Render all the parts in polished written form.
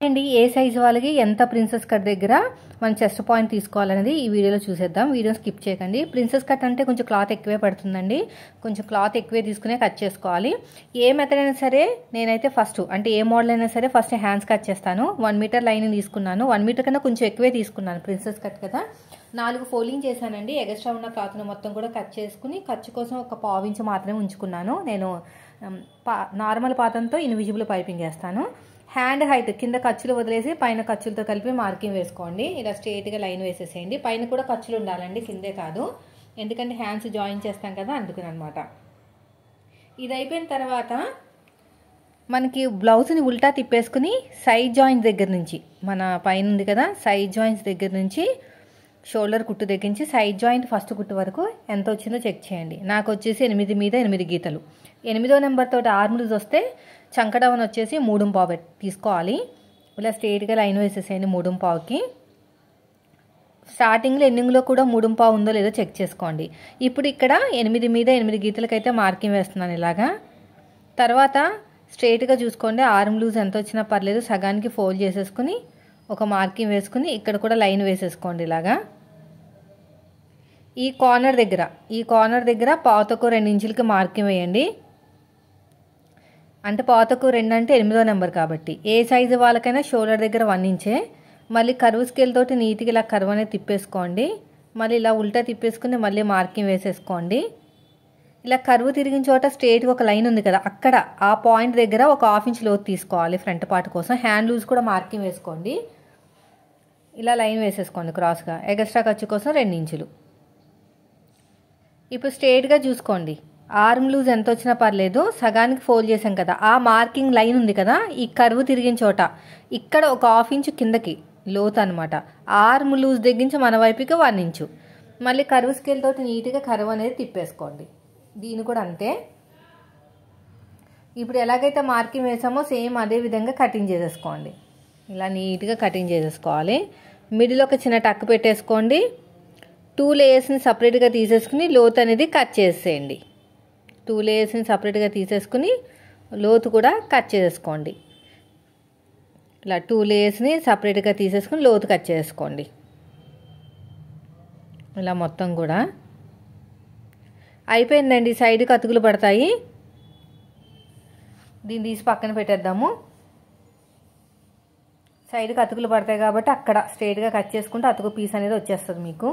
అండి ఏ సైజు వాళ్ళకి ఎంత ప్రిన్సెస్ కట్ దగ్గర మనం చెస్ట్ పాయింట్ తీసుకోవాలనేది ఈ వీడియోలో చూసేద్దాం. వీడియో స్కిప్ చేయకండి. ప్రిన్సెస్ కట్ అంటే కొంచెం క్లాత్ ఎక్కువే పడుతుందండి. కొంచెం క్లాత్ ఎక్కువే తీసుకునే కట్ చేసుకోవాలి. ఏ మెథడ్ అయినా సరే నేనైతే ఫస్ట్ అంటే ఏ మోడల్ అయినా సరే ఫస్ట్ హ్యాండ్స్ కట్ చేస్తాను. 1 మీటర్ లైన్ తీసుకున్నాను. 1 మీటర్ కన్నా కొంచెం ఎక్కువే తీసుకున్నాను. ప్రిన్సెస్ కట్ కదా 4 ఫోల్డింగ్ చేశానండి. ఎక్స్ట్రా ఉన్న క్లాత్ను మొత్తం కూడా కట్ చేసుకుని ఖర్చు కోసం ఒక 1/2 ఇంచు మాత్రమే ఉంచుకున్నాను. నేను నార్మల్ పాతంతో ఇన్విజిబుల్ పైపింగ్ వేస్తాను. హ్యాండ్ హైట్ కింద ఖర్చులు వదిలేసి పైన ఖర్చులతో కలిపి మార్కింగ్ వేసుకోండి. ఇలా స్ట్రైట్గా లైన్ వేసేసేయండి. పైన కూడా ఖర్చులు ఉండాలండి, కిందే కాదు. ఎందుకంటే హ్యాండ్స్ జాయిన్ చేస్తాం కదా అందుకని అనమాట. ఇది అయిపోయిన తర్వాత మనకి బ్లౌజ్ని ఉల్టా తిప్పేసుకుని సైడ్ జాయింట్ దగ్గర నుంచి మన పైన ఉంది కదా సైడ్ జాయింట్స్ దగ్గర నుంచి షోల్డర్ కుట్టు దగ్గర నుంచి సైడ్ జాయింట్ ఫస్ట్ కుట్టు వరకు ఎంత వచ్చిందో చెక్ చేయండి. నాకు వచ్చేసి 8 మీద 8 గీతలు. 8వ నెంబర్ తోటి ఆర్మ్ లూజ్ వస్తే చంక డౌన్ వచ్చేసి 3.5 తీసుకోవాలి. ఇలా స్ట్రైట్గా లైన్ వేసేసేయండి 3.5కి. స్టార్టింగ్లో ఎండింగ్లో కూడా 3.5 ఉందో లేదో చెక్ చేసుకోండి. ఇప్పుడు ఇక్కడ 8 మీద 8 గీతలకైతే మార్కింగ్ వేస్తున్నాను ఇలాగా. తర్వాత స్ట్రైట్గా చూసుకోండి ఆర్మ్ లూజ్ ఎంత వచ్చినా పర్లేదు, సగానికి ఫోల్డ్ చేసేసుకుని ఒక మార్కింగ్ వేసుకుని ఇక్కడ కూడా లైన్ వేసేసుకోండి ఇలాగా. ఈ కార్నర్ దగ్గర పావుతకు 2 ఇంచులకి మార్కింగ్ వేయండి. అంటే పావుతకు 2 అంటే 8వ నెంబర్ కాబట్టి ఏ సైజు వాళ్ళకైనా షోల్డర్ దగ్గర 1 ఇంచే. మళ్ళీ కర్వ్ స్కేల్ తోటి నీట్గా ఇలా కర్వ్ అనేది తిప్పేసుకోండి. మళ్ళీ ఇలా ఉల్టా తిప్పేసుకుని మళ్ళీ మార్కింగ్ వేసేసుకోండి. ఇలా కర్వ్ తిరిగిన చోట స్ట్రైట్గా ఒక లైన్ ఉంది కదా అక్కడ ఆ పాయింట్ దగ్గర ఒక 1/2 ఇంచ్ లోతు తీసుకోవాలి ఫ్రంట్ పార్ట్ కోసం. హ్యాండ్ లూజ్ కూడా మార్కింగ్ వేసుకోండి. ఇలా లైన్ వేసేసుకోండి క్రాస్గా. ఎక్స్ట్రా ఖర్చు కోసం 2 ఇంచులు. ఇప్పుడు స్ట్రైట్గా చూసుకోండి ఆర్మ్ లూజ్ ఎంత వచ్చినా పర్లేదు, సగానికి ఫోల్డ్ చేసాం కదా ఆ మార్కింగ్ లైన్ ఉంది కదా ఈ కర్వ్ తిరిగిన చోట ఇక్కడ ఒక 1/2 ఇంచు కిందకి లోతు అనమాట. ఆర్మ్ లూజ్ దగ్గరించి మన వైపుకి 1 ఇంచు. మళ్ళీ కర్వ్ స్కేల్ తోటి నీట్గా కర్వ్ అనేది తిప్పేసుకోండి. దీన్ని కూడా అంతే. ఇప్పుడు ఎలాగైతే మార్కింగ్ వేసామో సేమ్ అదే విధంగా కటింగ్ చేసేసుకోండి. ఇలా నీట్గా కటింగ్ చేసేసుకోవాలి. మిడిల్ ఒక చిన్న టక్ పెట్టేసుకోండి. 2 లేయర్స్ని సపరేట్గా తీసేసుకుని లోతు అనేది కట్ చేసేయండి. 2 లేయర్స్ని సపరేట్గా తీసేసుకుని లోతు కూడా కట్ చేసేసుకోండి. ఇలా 2 లేయర్స్ని సపరేట్గా తీసేసుకుని లోతు కట్ చేసుకోండి. ఇలా మొత్తం కూడా అయిపోయిందండి. సైడ్కి అతుకులు పడతాయి. దీన్ని తీసి పక్కన పెట్టేద్దాము. సైడ్కి అతుకులు పడతాయి కాబట్టి అక్కడ స్ట్రైట్గా కట్ చేసుకుంటే అతుకు పీస్ అనేది వచ్చేస్తుంది మీకు.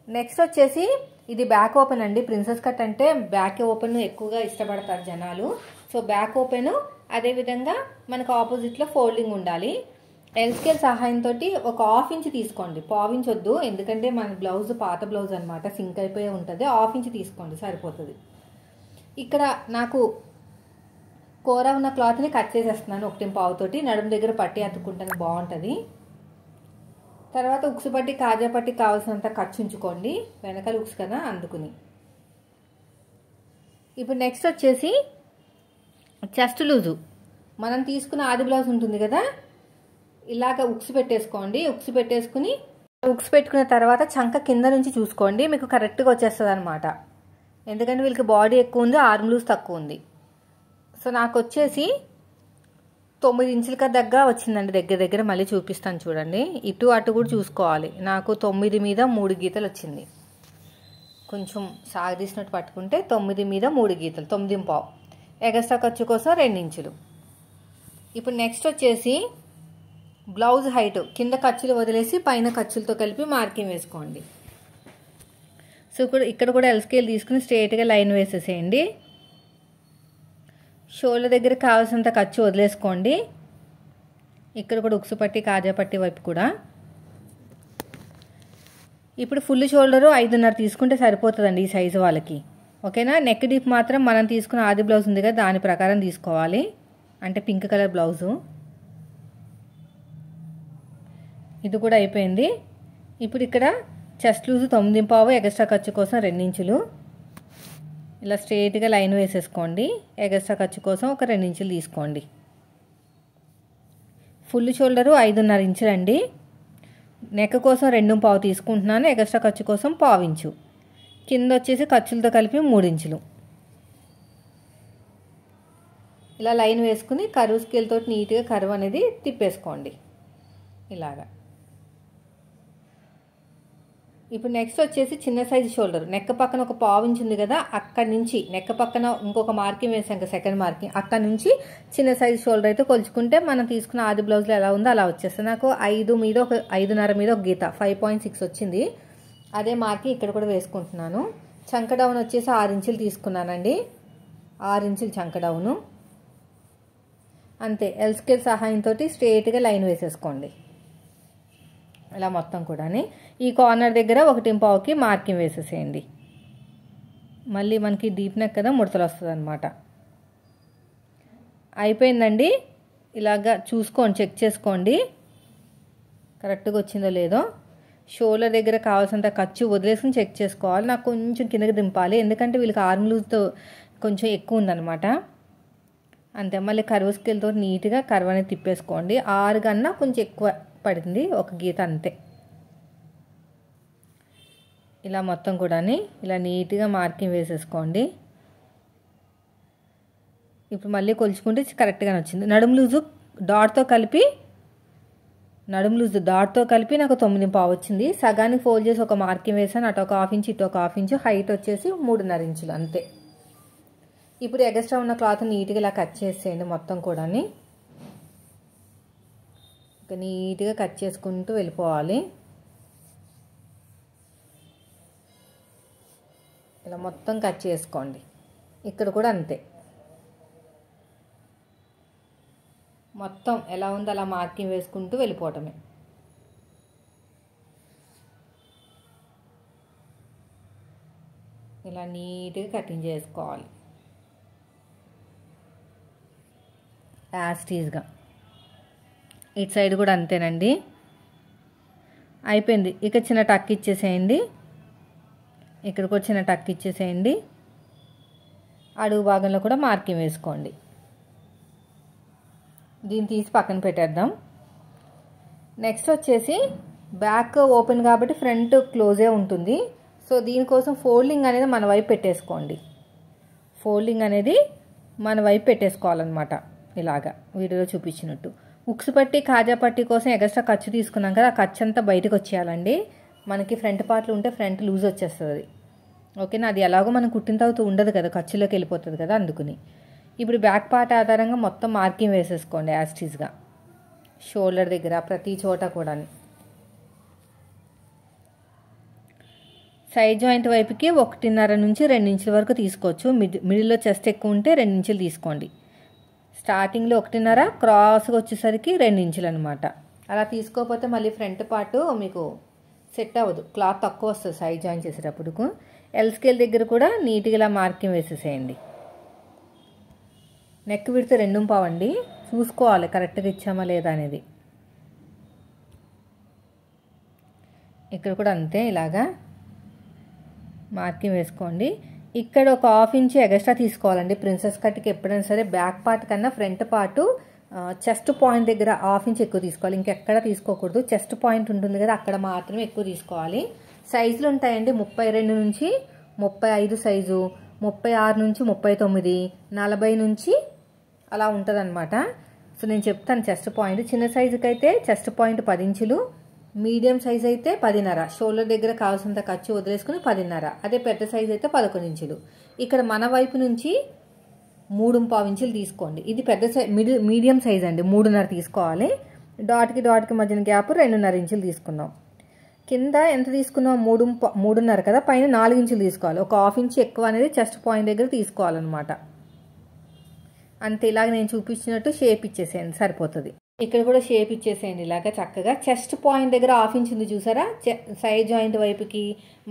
నెక్స్ట్ వచ్చేసి ఇది బ్యాక్ ఓపెన్ అండి. ప్రిన్సెస్ కట్ అంటే బ్యాక్ ఓపెన్ ఎక్కువగా ఇష్టపడతారు జనాలు. సో బ్యాక్ ఓపెన్ అదేవిధంగా మనకు ఆపోజిట్లో ఫోల్డింగ్ ఉండాలి. ఎల్ స్కేల్ సహాయంతో ఒక 1/2 ఇంచ్ తీసుకోండి. 1/2 ఇంచ్ వద్దు, ఎందుకంటే మన బ్లౌజ్ పాత బ్లౌజ్ అనమాట, సింక్ అయిపోయి ఉంటుంది. 1/2 ఇంచ్ తీసుకోండి సరిపోతుంది. ఇక్కడ నాకు కూర ఉన్న క్లాత్ని కట్ చేసేస్తున్నాను 1.5 తోటి. నడుము దగ్గర పట్టి అతుక్కుంటాను బాగుంటుంది. తర్వాత ఉక్సు పట్టి కాజా పట్టి కావాల్సినంత ఖర్చు ఉంచుకోండి, వెనకాల ఉక్సు కదా అందుకుని. ఇప్పుడు నెక్స్ట్ వచ్చేసి చెస్ట్ లూజు. మనం తీసుకున్న ఆది బ్లౌజ్ ఉంటుంది కదా ఇలాగ ఉక్సు పెట్టేసుకోండి. ఉక్సు పెట్టుకున్న తర్వాత చంక కింద నుంచి చూసుకోండి, మీకు కరెక్ట్గా వచ్చేస్తుంది అనమాట. ఎందుకంటే వీళ్ళకి బాడీ ఎక్కువ ఉంది, ఆర్మ్ లూజ్ తక్కువ ఉంది. సో నాకు వచ్చేసి 9 ఇంచులకి దగ్గర వచ్చిందండి. దగ్గర మళ్ళీ చూపిస్తాను చూడండి. ఇటు అటు కూడా చూసుకోవాలి. నాకు 9 మీద 3 గీతలు వచ్చింది. కొంచెం సాగదీసినట్టు పట్టుకుంటే 9 మీద 3 గీతలు 9.5. ఎగస్ట్రా ఖర్చు కోసం 2 ఇంచులు. ఇప్పుడు నెక్స్ట్ వచ్చేసి బ్లౌజ్ హైట్ కింద ఖర్చులు వదిలేసి పైన ఖర్చులతో కలిపి మార్కింగ్ వేసుకోండి. సో ఇక్కడ కూడా ఎల్ స్కేల్ తీసుకుని స్ట్రైట్గా లైన్ వేసేసేయండి. షోల్డర్ దగ్గర కావాల్సినంత ఖర్చు వదిలేసుకోండి. ఇక్కడ కూడా ఉక్సు పట్టి కాజా పట్టి వైపు కూడా. ఇప్పుడు ఫుల్ షోల్డరు 5.5 తీసుకుంటే సరిపోతుందండి ఈ సైజు వాళ్ళకి. ఓకేనా. నెక్ డీప్ మాత్రం మనం తీసుకున్న ఆది బ్లౌజ్ ఉంది కదా దాని ప్రకారం తీసుకోవాలి. అంటే పింక్ కలర్ బ్లౌజు. ఇది కూడా అయిపోయింది. ఇప్పుడు ఇక్కడ చెస్ట్ లూజు 9.5, ఎక్స్ట్రా ఖర్చు కోసం 2 ఇంచులు. ఇలా స్ట్రైట్గా లైన్ వేసేసుకోండి. ఎగస్ట్రా ఖర్చు కోసం ఒక 2 ఇంచులు తీసుకోండి. Full shoulder 5.5 ఇంచులండి. నెక్ కోసం 2.5 తీసుకుంటున్నాను. ఎగస్ట్రా ఖర్చు కోసం 1/2 ఇంచు. కింద వచ్చేసి ఖర్చులతో కలిపి 3 ఇంచులు. ఇలా లైన్ వేసుకుని కర్వ్ స్కేల్ తోటి నీట్గా కర్వ్ అనేది తిప్పేసుకోండి ఇలాగా. ఇప్పుడు నెక్స్ట్ వచ్చేసి చిన్న సైజు షోల్డర్, నెక్ పక్కన ఒక పావు ఇంచ్ ఉంది కదా, అక్కడి నుంచి నెక్ పక్కన ఇంకొక మార్కింగ్ వేసాం కదా, సెకండ్ మార్కింగ్, అక్కడి నుంచి చిన్న సైజు షోల్డర్ అయితే కొలుచుకుంటే మనం తీసుకున్న ఆది బ్లౌజ్లో ఎలా ఉందో అలా వచ్చేస్తుంది. నాకు 5 మీద ఒక 5.5 మీద ఒక గీత 5.6 వచ్చింది. అదే మార్కింగ్ ఇక్కడ కూడా వేసుకుంటున్నాను. చంక డౌన్ వచ్చేసి 6 ఇంచులు తీసుకున్నానండి, 6 ఇంచులు చంక డౌను. అంతే, ఎల్ స్కేల్ సహాయంతో స్ట్రేట్గా లైన్ వేసేసుకోండి ఇలా మొత్తం కూడా. ఈ కార్నర్ దగ్గర 1.5కి మార్కింగ్ వేసేసేయండి. మళ్ళీ మనకి డీప్ నెక్ కదా, ముడతలు వస్తుంది అనమాట. అయిపోయిందండి. ఇలాగా చూసుకోండి, చెక్ చేసుకోండి కరెక్ట్గా వచ్చిందో లేదో. షోల్డర్ దగ్గర కావాల్సినంత ఖర్చు వదిలేసుకుని చెక్ చేసుకోవాలి. నాకు కొంచెం కిందకి దింపాలి, ఎందుకంటే వీళ్ళకి ఆర్మ్ లూజ్తో కొంచెం ఎక్కువ ఉందన్నమాట. అంతే, మళ్ళీ కర్వ్ స్కేల్తో నీట్గా కర్వ్ అనేది తిప్పేసుకోండి. 6 కన్నా కొంచెం ఎక్కువ పడింది ఒక గీత, అంతే. ఇలా మొత్తం కూడా ఇలా నీట్గా మార్కింగ్ వేసేసుకోండి. ఇప్పుడు మళ్ళీ కొలుచుకుంటే కరెక్ట్గానే వచ్చింది. నడుము లూజు డాట్తో కలిపి నాకు 9.5 వచ్చింది. సగానికి ఫోల్డ్ చేసి ఒక మార్కింగ్ వేసాను, అటు ఒక 1/2 ఇంచ్ ఇటు ఒక 1/2 ఇంచ్, హైట్ వచ్చేసి 3.5 ఇంచులు అంతే. ఇప్పుడు ఎగస్ట్రా ఉన్న క్లాత్ నీట్గా ఇలా కట్ చేసేయండి మొత్తం కూడా. నీట్గా కట్ చేసుకుంటూ వెళ్ళిపోవాలి. ఇలా మొత్తం కట్ చేసుకోండి. ఇక్కడ కూడా అంతే, మొత్తం ఎలా ఉందో అలా మార్కింగ్ వేసుకుంటూ వెళ్ళిపోవటమే. ఇలా నీట్గా కటింగ్ చేసుకోవాలి యాస్టీజ్గా. ఇటు సైడ్ కూడా అంతేనండి. అయిపోయింది. ఇక చిన్న టక్ ఇచ్చేసేయండి, ఇక్కడికి చిన్న టక్ ఇచ్చేసేయండి. అడుగు భాగంలో కూడా మార్కింగ్ వేసుకోండి. దీన్ని తీసి పక్కన పెట్టేద్దాం. నెక్స్ట్ వచ్చేసి బ్యాక్ ఓపెన్ కాబట్టి ఫ్రంట్ క్లోజే ఉంటుంది. సో దీనికోసం ఫోల్డింగ్ అనేది మన వైపు పెట్టేసుకోండి. ఫోల్డింగ్ అనేది మన వైపు పెట్టేసుకోవాలన్నమాట, ఇలాగా వీడియోలో చూపించినట్టు. ఉక్స్ పట్టి కాజా పట్టి కోసం ఎక్స్ట్రా ఖర్చు తీసుకున్నాం కదా, ఆ ఖర్చు అంతా బయటకు వచ్చేయాలండి. మనకి ఫ్రంట్ పార్ట్లు ఉంటే ఫ్రంట్ లూజ్ వచ్చేస్తుంది, ఓకేనా. అది ఎలాగో మనం కుట్టిన తర్వాత ఉండదు కదా, ఖర్చులోకి వెళ్ళిపోతుంది కదా, అందుకుని. ఇప్పుడు బ్యాక్ పార్ట్ ఆధారంగా మొత్తం మార్కింగ్ వేసేసుకోండి యాస్టీజ్గా, షోల్డర్ దగ్గర ప్రతి చోట కూడా. సైడ్ జాయింట్ వైపుకి 1.5 నుంచి 2 ఇంచుల వరకు తీసుకోవచ్చు. మిడిల్లో చెస్ట్ ఎక్కువ ఉంటే 2 ఇంచులు తీసుకోండి. స్టార్టింగ్లో 1.5, క్రాస్గా వచ్చేసరికి 2 ఇంచులు అనమాట. అలా తీసుకోకపోతే మళ్ళీ ఫ్రంట్ పార్ట్ మీకు సెట్ అవ్వదు, క్లాత్ తక్కువ వస్తుంది సైడ్ జాయిన్ చేసేటప్పుడు. ఎల్ స్కేల్ దగ్గర కూడా నీట్గా ఇలా మార్కింగ్ వేసేసేయండి. నెక్ విడితే 2.5 అండి, చూసుకోవాలి కరెక్ట్గా ఇచ్చామా లేదా అనేది. ఇక్కడ కూడా అంతే, ఇలాగా మార్కింగ్ వేసుకోండి. ఇక్కడ ఒక 1/2 ఇంచ్ ఎక్స్ట్రా తీసుకోవాలండి. ప్రిన్సెస్ కట్కి ఎప్పుడైనా సరే బ్యాక్ పార్ట్ కన్నా ఫ్రంట్ పార్ట్ చెస్ట్ పాయింట్ దగ్గర 1/2 ఇంచ్ ఎక్కువ తీసుకోవాలి, ఇంకెక్కడ తీసుకోకూడదు. చెస్ట్ పాయింట్ ఉంటుంది కదా, అక్కడ మాత్రమే ఎక్కువ తీసుకోవాలి. సైజులు ఉంటాయండి, 32 నుంచి 35 సైజు, 36 నుంచి 39, 40 నుంచి అలా ఉంటుంది అనమాట. సో నేను చెప్తాను చెస్ట్ పాయింట్. చిన్న సైజుకి అయితే చెస్ట్ పాయింట్ 10 ఇంచులు, మీడియం సైజ్ అయితే 10.5, షోల్డర్ దగ్గర కావాల్సినంత ఖర్చు వదిలేసుకుని 10.5. అదే పెద్ద సైజ్ అయితే 11 ఇంచులు. ఇక్కడ మన వైపు నుంచి 3.5 ఇంచులు తీసుకోండి. ఇది పెద్ద సైజ్, మీడియం సైజ్ అండి, 3.5 తీసుకోవాలి. డాట్కి మధ్యన గ్యాప్ 2.5 ఇంచులు తీసుకున్నాం. కింద ఎంత తీసుకున్నాం, 3.5 కదా, పైన 4 ఇంచులు తీసుకోవాలి. ఒక 1/2 ఇంచ్ ఎక్కువ అనేది చెస్ట్ పాయింట్ దగ్గర తీసుకోవాలన్నమాట. అంతే, ఇలాగ నేను చూపించినట్టు షేప్ ఇచ్చేసేయండి, సరిపోతుంది. ఇక్కడ కూడా షేప్ ఇచ్చేసేయండి ఇలాగ చక్కగా. చెస్ట్ పాయింట్ దగ్గర 1/2 ఇంచ్ ఉంది చూసారా, సైడ్ జాయింట్ వైపుకి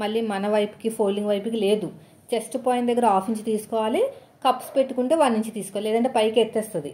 మళ్ళీ మన వైపుకి ఫోల్డింగ్ వైపుకి లేదు. చెస్ట్ పాయింట్ దగ్గర 1/2 ఇంచ్ తీసుకోవాలి. కప్స్ పెట్టుకుంటే 1 ఇంచ్ తీసుకోవాలి, లేదంటే పైకి ఎత్తేస్తుంది.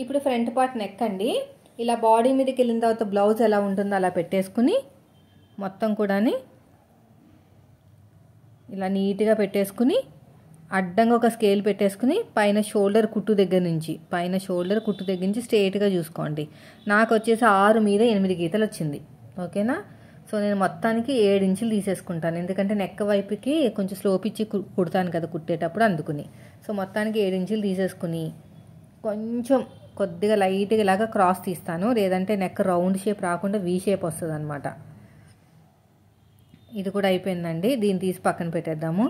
ఇప్పుడు ఫ్రంట్ పార్ట్ నెక్ అండి, ఇలా బాడీ మీదకి వెళ్ళిన తర్వాత బ్లౌజ్ ఎలా ఉంటుందో అలా పెట్టేసుకుని మొత్తం కూడా ఇలా నీట్గా పెట్టేసుకుని అడ్డంగా ఒక స్కేల్ పెట్టేసుకుని పైన షోల్డర్ కుట్టు దగ్గర నుంచి స్ట్రైట్గా చూసుకోండి. నాకు వచ్చేసి 6 మీద 8 గీతలు వచ్చింది, ఓకేనా. సో నేను మొత్తానికి 7 ఇంచులు తీసేసుకుంటాను, ఎందుకంటే నెక్ వైపుకి కొంచెం స్లోప్ ఇచ్చి కుడతాను కదా కుట్టేటప్పుడు, అందుకుని. సో మొత్తానికి 7 ఇంచులు తీసేసుకుని కొంచెం కొద్దిగా లైట్గా ఇలాగా క్రాస్ తీస్తాను, లేదంటే నెక్ రౌండ్ షేప్ రాకుండా వీ షేప్ వస్తుంది అనమాట. ఇది కూడా అయిపోయిందండి. దీన్ని తీసి పక్కన పెట్టేద్దాము.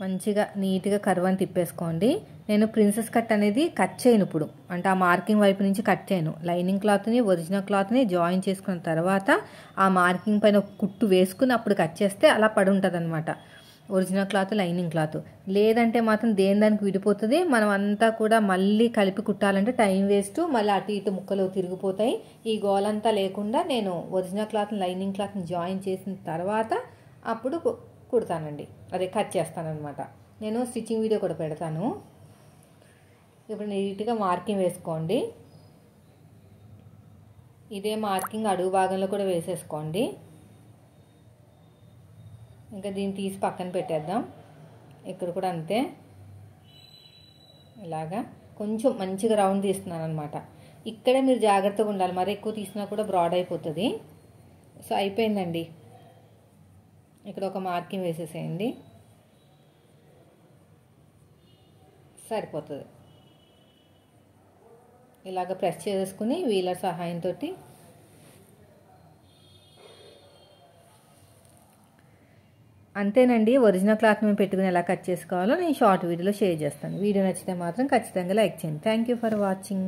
మంచిగా నీట్గా కర్వ్ అని తిప్పేసుకోండి. నేను ప్రిన్సెస్ కట్ అనేది కట్ చేయను ఇప్పుడు, అంటే ఆ మార్కింగ్ వైపు నుంచి కట్ చేయను. లైనింగ్ క్లాత్ని ఒరిజినల్ క్లాత్ని జాయిన్ చేసుకున్న తర్వాత ఆ మార్కింగ్ పైన కుట్టు వేసుకుని అప్పుడు కట్ చేస్తే అలా పడి ఉంటుంది అనమాట, ఒరిజినల్ క్లాత్ లైనింగ్ క్లాత్. లేదంటే మాత్రం దేని దానికి విడిపోతుంది. మనం అంతా కూడా మళ్ళీ కలిపి కుట్టాలంటే టైం వేస్ట్, మళ్ళీ అటు ఇటు ముక్కలు తిరిగిపోతాయి. ఈ గోలంతా లేకుండా నేను ఒరిజినల్ క్లాత్ లైనింగ్ క్లాత్ని జాయిన్ చేసిన తర్వాత అప్పుడు కుడతానండి, అదే కట్ చేస్తానన్నమాట. నేను స్టిచ్చింగ్ వీడియో కూడా పెడతాను. ఇప్పుడు నీట్గా మార్కింగ్ వేసుకోండి. ఇదే మార్కింగ్ అడుగు భాగంలో కూడా వేసేసుకోండి. ఇంకా దీన్ని తీసి పక్కన పెట్టేద్దాం. ఇక్కడ కూడా అంతే, ఇలాగా కొంచెం మంచిగా రౌండ్ తీస్తున్నాను అనమాట. ఇక్కడే మీరు జాగ్రత్తగా ఉండాలి, మరి ఎక్కువ తీసినా కూడా బ్రాడ్ అయిపోతుంది. సో అయిపోయిందండి. ఇక్కడ ఒక మార్కింగ్ వేసేసేయండి, సరిపోతుంది. ఇలాగ ప్రెస్ చేసుకుని వీలర్ సహాయంతో అంతేనండి. ఒరిజినల్ క్లాత్ మేము పెట్టుకుని ఎలా కట్ చేసుకోవాలో నేను షార్ట్ వీడియోలో షేర్ చేస్తాను. వీడియో నచ్చితే మాత్రం ఖచ్చితంగా లైక్ చేయండి. Thank you for watching.